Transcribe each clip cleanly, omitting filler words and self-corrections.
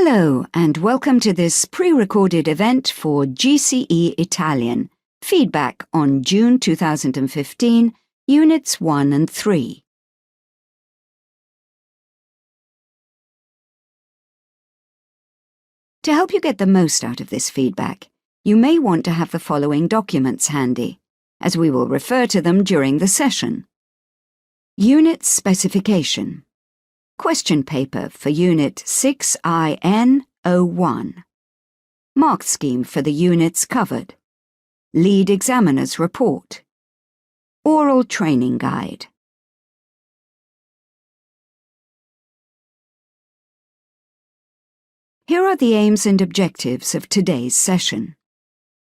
Hello and welcome to this pre-recorded event for GCE Italian, feedback on June 2015, Units 1 and 3. To help you get the most out of this feedback, you may want to have the following documents handy, as we will refer to them during the session. Unit Specification. Question paper for Unit 6IN01. Mark scheme for the units covered. Lead examiner's report. Oral training guide. Here are the aims and objectives of today's session.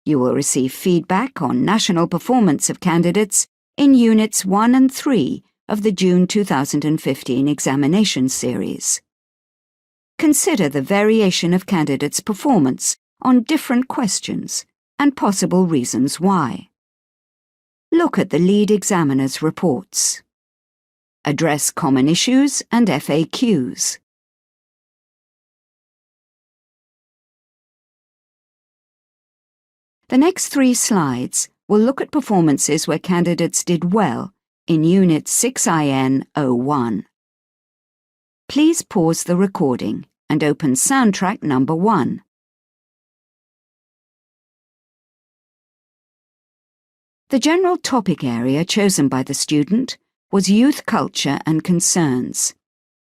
You will receive feedback on national performance of candidates in Units 1 and 3 of the June 2015 examination series. Consider the variation of candidates' performance on different questions and possible reasons why. Look at the lead examiner's reports. Address common issues and FAQs. The next 3 slides will look at performances where candidates did well in Unit 6IN01. Please pause the recording and open soundtrack number 1. The general topic area chosen by the student was Youth Culture and Concerns,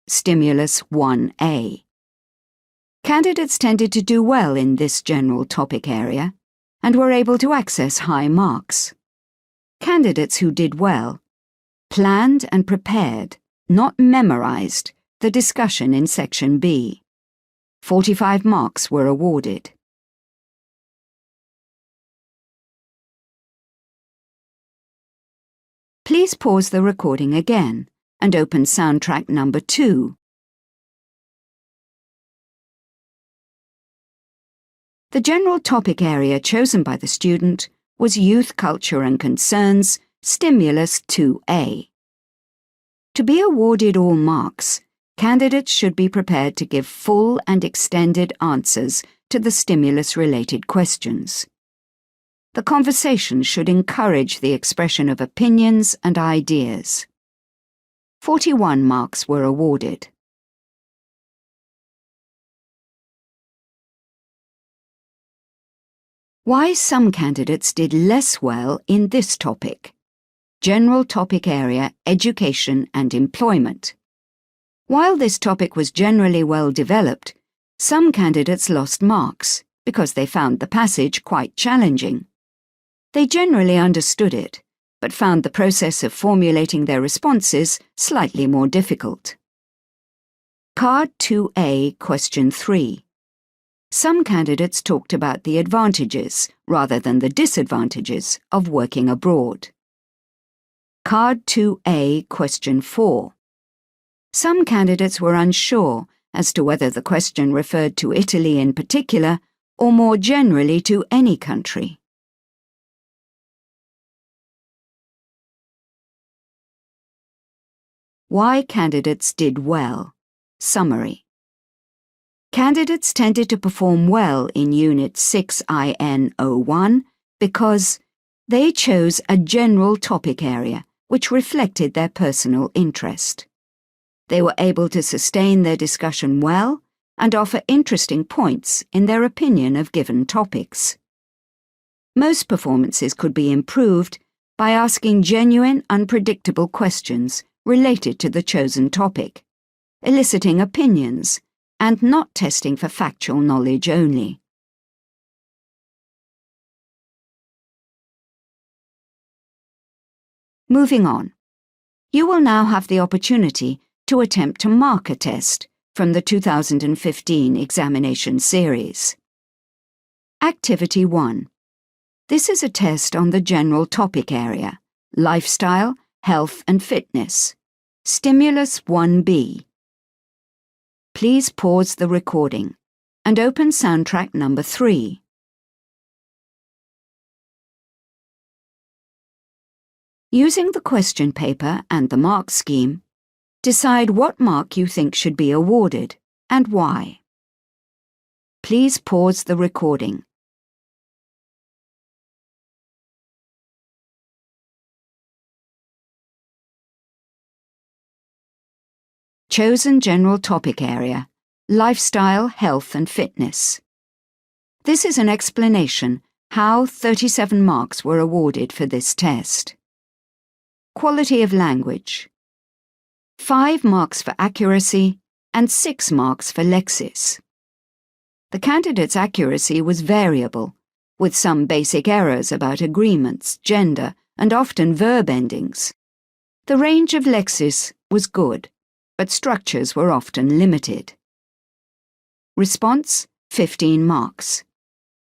Stimulus 1A. Candidates tended to do well in this general topic area and were able to access high marks. Candidates who did well planned and prepared, not memorized, the discussion in Section B. 45 marks were awarded. Please pause the recording again and open soundtrack number 2. The general topic area chosen by the student was Youth Culture and Concerns, Stimulus 2A. To be awarded all marks, candidates should be prepared to give full and extended answers to the stimulus-related questions. The conversation should encourage the expression of opinions and ideas. 41 marks were awarded. Why some candidates did less well in this topic. General topic area, Education and Employment. While this topic was generally well developed, some candidates lost marks because they found the passage quite challenging. They generally understood it, but found the process of formulating their responses slightly more difficult. Card 2A, Question 3. Some candidates talked about the advantages, rather than the disadvantages, of working abroad. Card 2A, Question 4. Some candidates were unsure as to whether the question referred to Italy in particular or more generally to any country. Why candidates did well. Summary. Candidates tended to perform well in Unit 6IN01 because they chose a general topic area which reflected their personal interest. They were able to sustain their discussion well and offer interesting points in their opinion of given topics. Most performances could be improved by asking genuine, unpredictable questions related to the chosen topic, eliciting opinions, and not testing for factual knowledge only. Moving on. You will now have the opportunity to attempt to mark a test from the 2015 examination series. Activity 1. This is a test on the general topic area, Lifestyle, Health and Fitness, Stimulus 1B. Please pause the recording and open soundtrack number 3. Using the question paper and the mark scheme, decide what mark you think should be awarded and why. Please pause the recording. Chosen general topic area: lifestyle, health and fitness. This is an explanation how 37 marks were awarded for this test. Quality of language: 5 marks for accuracy and 6 marks for lexis. The candidate's accuracy was variable, with some basic errors about agreements, gender, and often verb endings. The range of lexis was good, but structures were often limited. Response: 15 marks.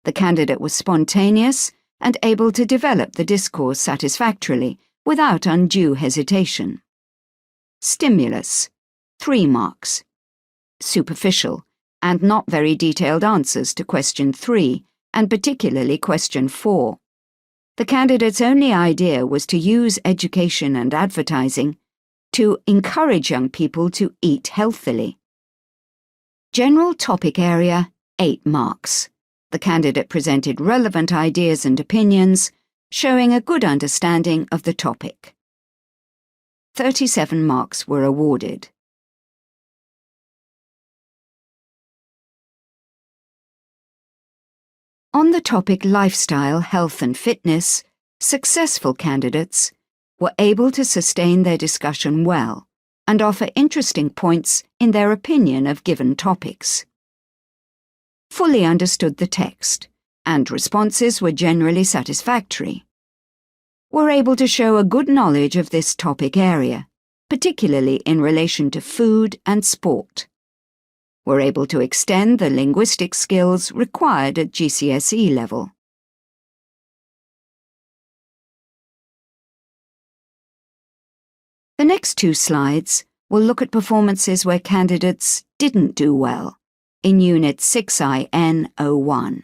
The candidate was spontaneous and able to develop the discourse satisfactorily without undue hesitation. Stimulus: 3 marks. Superficial and not very detailed answers to question 3 and particularly question 4. The candidate's only idea was to use education and advertising to encourage young people to eat healthily. General topic area: 8 marks. The candidate presented relevant ideas and opinions, showing a good understanding of the topic. 37 marks were awarded. On the topic lifestyle, health and fitness, successful candidates were able to sustain their discussion well and offer interesting points in their opinion of given topics. Fully understood the text, and responses were generally satisfactory. Were able to show a good knowledge of this topic area, particularly in relation to food and sport. Were able to extend the linguistic skills required at GCSE level. The next 2 slides will look at performances where candidates didn't do well in Unit 6IN01.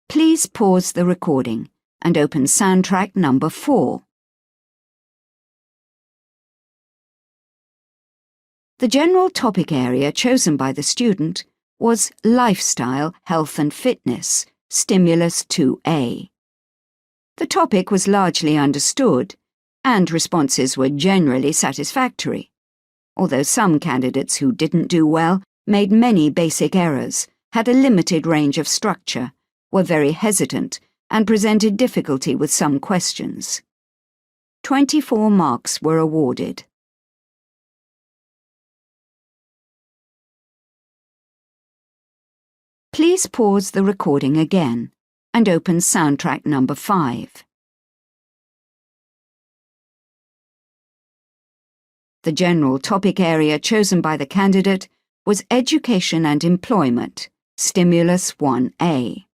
Please pause the recording and open soundtrack number 4. The general topic area chosen by the student was Lifestyle, Health and Fitness, Stimulus 2A. The topic was largely understood, and responses were generally satisfactory, although some candidates who didn't do well made many basic errors, had a limited range of structure, were very hesitant, and presented difficulty with some questions. 24 marks were awarded. Please pause the recording again and open soundtrack number 5. The general topic area chosen by the candidate was Education and Employment, Stimulus 1A.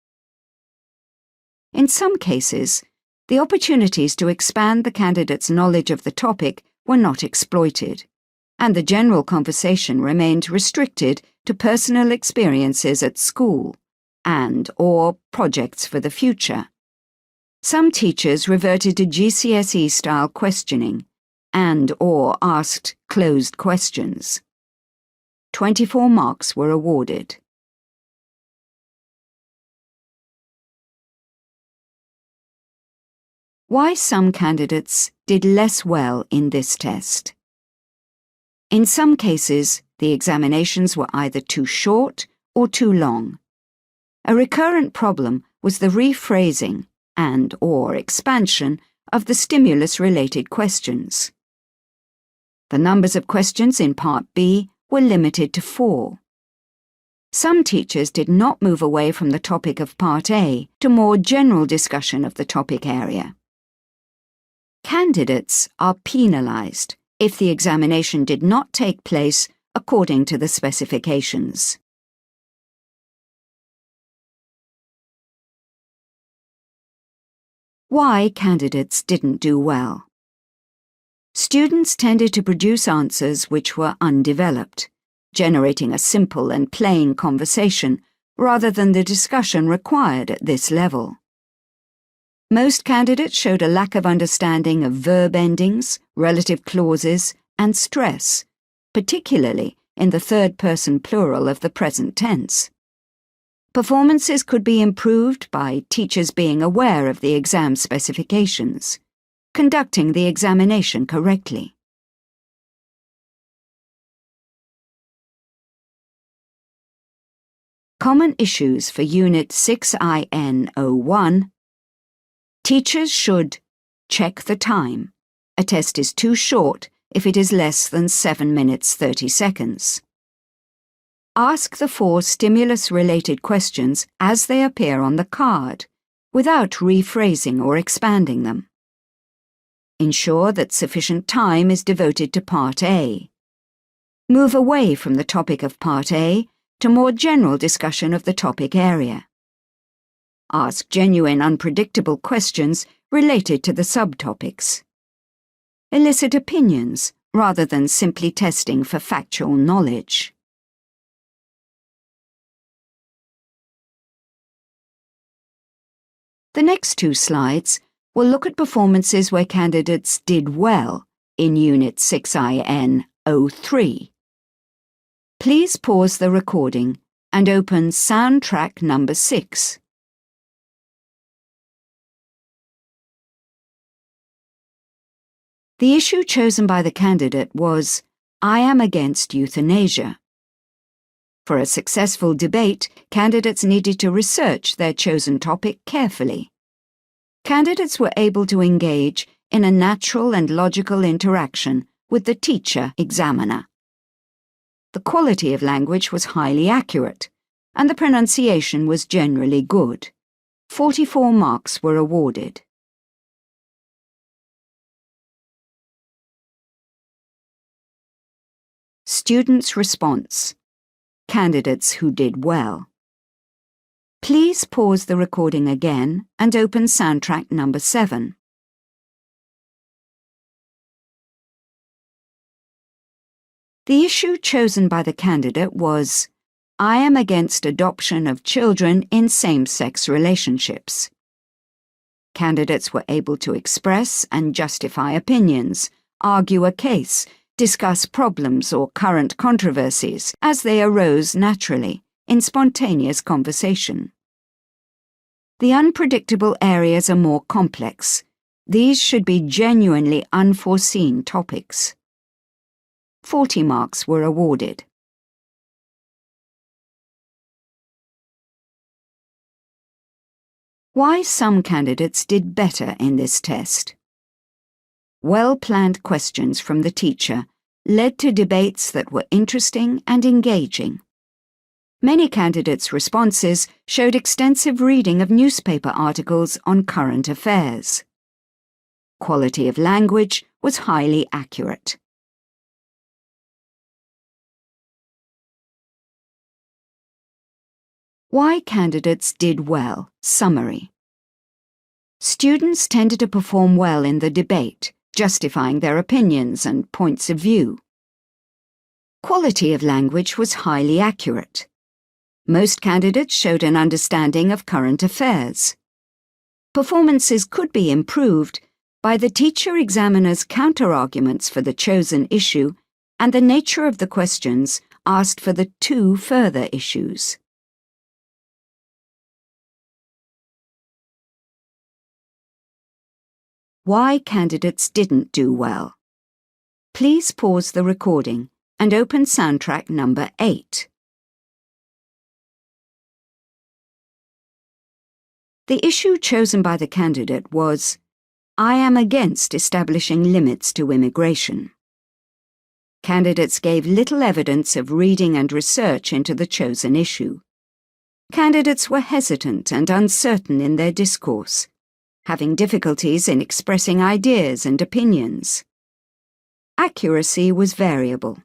In some cases, the opportunities to expand the candidate's knowledge of the topic were not exploited, and the general conversation remained restricted to personal experiences at school and/or projects for the future. Some teachers reverted to GCSE-style questioning and/or asked closed questions. 24 marks were awarded. Why some candidates did less well in this test. In some cases, the examinations were either too short or too long. A recurrent problem was the rephrasing and/or expansion of the stimulus-related questions. The numbers of questions in Part B were limited to 4. Some teachers did not move away from the topic of Part A to more general discussion of the topic area. Candidates are penalized if the examination did not take place according to the specifications. Why candidates didn't do well. Students tended to produce answers which were undeveloped, generating a simple and plain conversation rather than the discussion required at this level. Most candidates showed a lack of understanding of verb endings, relative clauses, and stress, particularly in the third-person plural of the present tense. Performances could be improved by teachers being aware of the exam specifications, conducting the examination correctly. Common issues for Unit 6IN01. Teachers should check the time. A test is too short if it is less than 7 minutes 30 seconds. Ask the 4 stimulus-related questions as they appear on the card, without rephrasing or expanding them. Ensure that sufficient time is devoted to Part A. Move away from the topic of Part A to more general discussion of the topic area. Ask genuine, unpredictable questions related to the subtopics. Elicit opinions rather than simply testing for factual knowledge. The next 2 slides will look at performances where candidates did well in Unit 6IN03. Please pause the recording and open soundtrack number 6. The issue chosen by the candidate was, "I am against euthanasia." For a successful debate, candidates needed to research their chosen topic carefully. Candidates were able to engage in a natural and logical interaction with the teacher-examiner. The quality of language was highly accurate, and the pronunciation was generally good. 44 marks were awarded. Students' response. Candidates who did well. Please pause the recording again and open soundtrack number 7. The issue chosen by the candidate was, "I am against adoption of children in same-sex relationships." Candidates were able to express and justify opinions, argue a case, discuss problems or current controversies as they arose naturally in spontaneous conversation. The unpredictable areas are more complex. These should be genuinely unforeseen topics. 40 marks were awarded. Why some candidates did better in this test. Well-planned questions from the teacher led to debates that were interesting and engaging. Many candidates' responses showed extensive reading of newspaper articles on current affairs. Quality of language was highly accurate. Why candidates did well. Summary. Students tended to perform well in the debate, justifying their opinions and points of view. Quality of language was highly accurate. Most candidates showed an understanding of current affairs. Performances could be improved by the teacher-examiner's counter-arguments for the chosen issue and the nature of the questions asked for the 2 further issues. Why candidates didn't do well. Please pause the recording and open soundtrack number 8. The issue chosen by the candidate was, "I am against establishing limits to immigration." Candidates gave little evidence of reading and research into the chosen issue. Candidates were hesitant and uncertain in their discourse, having difficulties in expressing ideas and opinions. Accuracy was variable.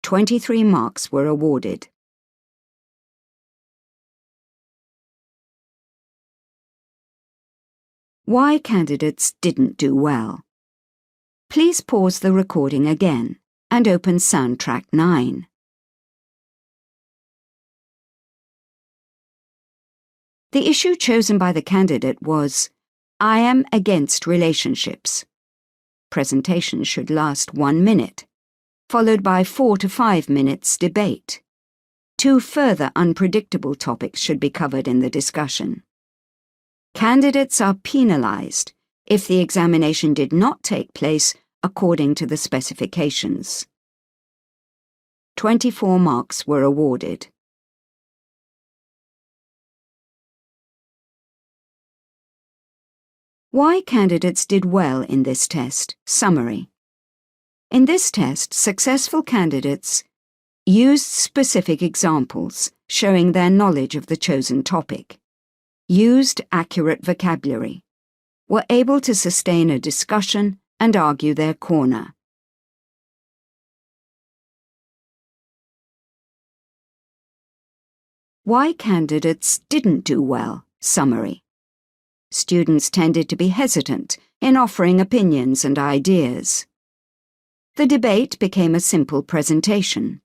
23 marks were awarded. Why candidates didn't do well. Please pause the recording again and open soundtrack 9. The issue chosen by the candidate was, "I am against relationships." Presentation should last 1 minute, followed by 4 to 5 minutes debate. 2 further unpredictable topics should be covered in the discussion. Candidates are penalized if the examination did not take place according to the specifications. 24 marks were awarded. Why candidates did well in this test. Summary. In this test, successful candidates used specific examples showing their knowledge of the chosen topic, used accurate vocabulary, were able to sustain a discussion and argue their corner. Why candidates didn't do well. Summary. Students tended to be hesitant in offering opinions and ideas. The debate became a simple presentation.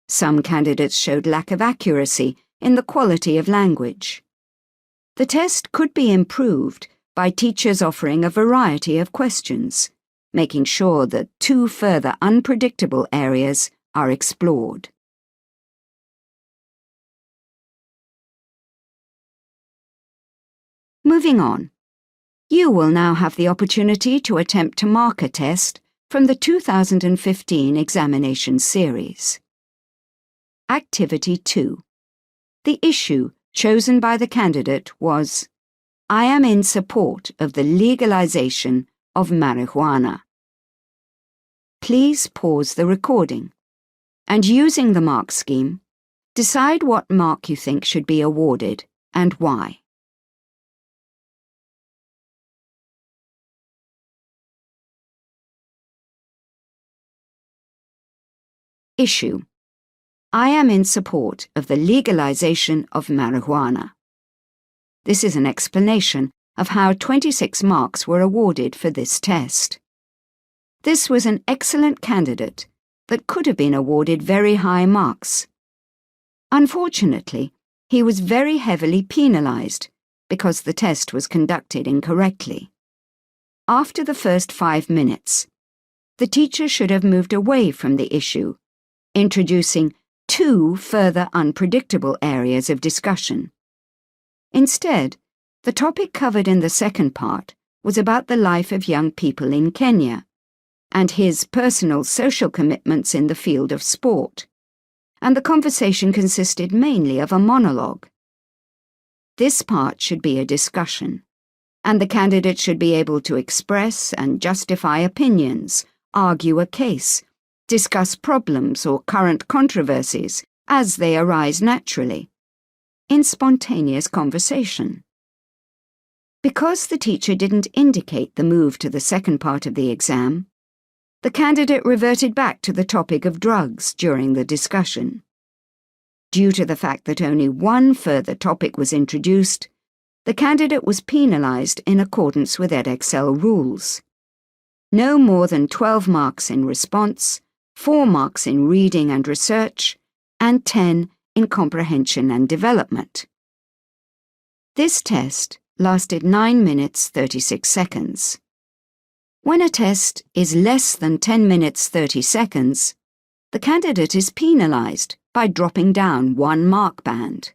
Some candidates showed lack of accuracy in the quality of language. The test could be improved by teachers offering a variety of questions, making sure that 2 further unpredictable areas are explored. Moving on. You will now have the opportunity to attempt to mark a test from the 2015 examination series. Activity 2. The issue chosen by the candidate was, I am in support of the legalization of marijuana. Please pause the recording and, using the mark scheme, decide what mark you think should be awarded and why. Issue. I am in support of the legalization of marijuana. This is an explanation of how 26 marks were awarded for this test. This was an excellent candidate that could have been awarded very high marks. Unfortunately, he was very heavily penalized because the test was conducted incorrectly. After the first 5 minutes, the teacher should have moved away from the issue, introducing 2 further unpredictable areas of discussion. Instead, the topic covered in the second part was about the life of young people in Kenya and his personal social commitments in the field of sport, and the conversation consisted mainly of a monologue. This part should be a discussion, and the candidate should be able to express and justify opinions, argue a case, discuss problems or current controversies as they arise naturally, in spontaneous conversation. Because the teacher didn't indicate the move to the second part of the exam, the candidate reverted back to the topic of drugs during the discussion. Due to the fact that only 1 further topic was introduced, the candidate was penalized in accordance with Edexcel rules. No more than 12 marks in response, 4 marks in reading and research, and 10 in comprehension and development. This test lasted 9 minutes 36 seconds. When a test is less than 10 minutes 30 seconds, the candidate is penalized by dropping down 1 mark band.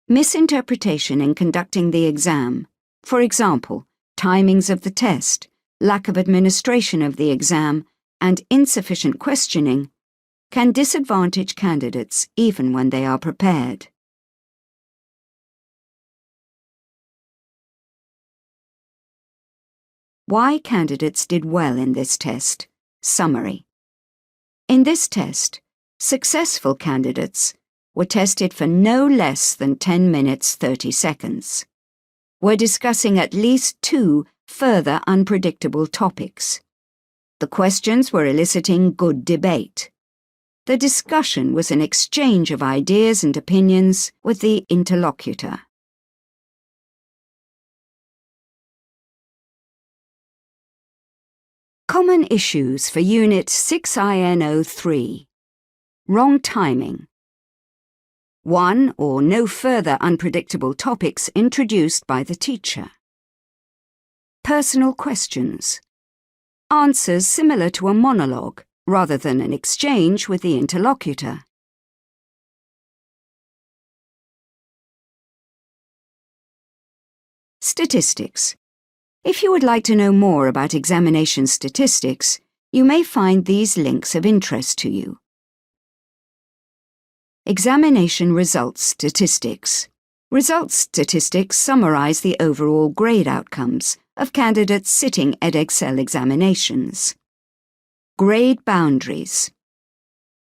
Misinterpretation in conducting the exam, for example, timings of the test, lack of administration of the exam, and insufficient questioning, can disadvantage candidates even when they are prepared. Why candidates did well in this test. Summary. In this test, successful candidates were tested for no less than 10 minutes 30 seconds. We're discussing at least 2 further unpredictable topics. The questions were eliciting good debate. The discussion was an exchange of ideas and opinions with the interlocutor. Common issues for Unit 6INO3. Wrong timing. 1 or no further unpredictable topics introduced by the teacher. Personal questions. Answers similar to a monologue rather than an exchange with the interlocutor. Statistics. If you would like to know more about examination statistics, you may find these links of interest to you. Examination Results Statistics. Results statistics summarize the overall grade outcomes of candidates sitting Edexcel examinations. Grade Boundaries.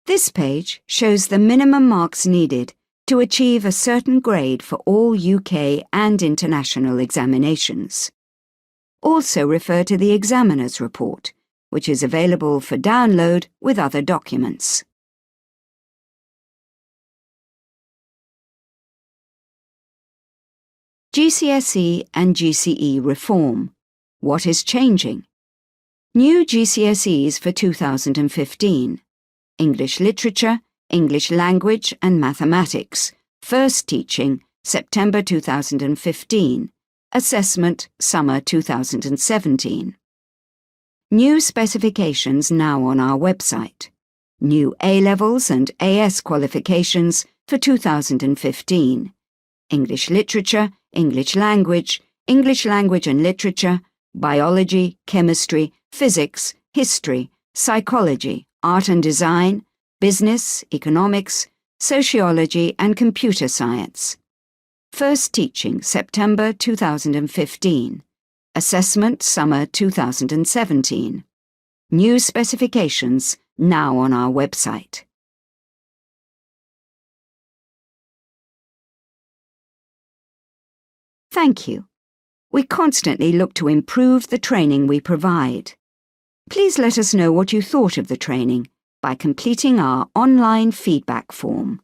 This page shows the minimum marks needed to achieve a certain grade for all UK and international examinations. Also refer to the examiner's report, which is available for download with other documents. GCSE and GCE Reform. What is changing? New GCSEs for 2015. English Literature, English Language and Mathematics. First Teaching, September 2015. Assessment, Summer 2017. New specifications now on our website. New A-levels and AS qualifications for 2015. English Literature, English Language and Literature, Biology, Chemistry, Physics, History, Psychology, Art and Design, Business, Economics, Sociology and Computer Science. First Teaching, September 2015. Assessment, Summer 2017. New specifications now on our website. Thank you. We constantly look to improve the training we provide. Please let us know what you thought of the training by completing our online feedback form.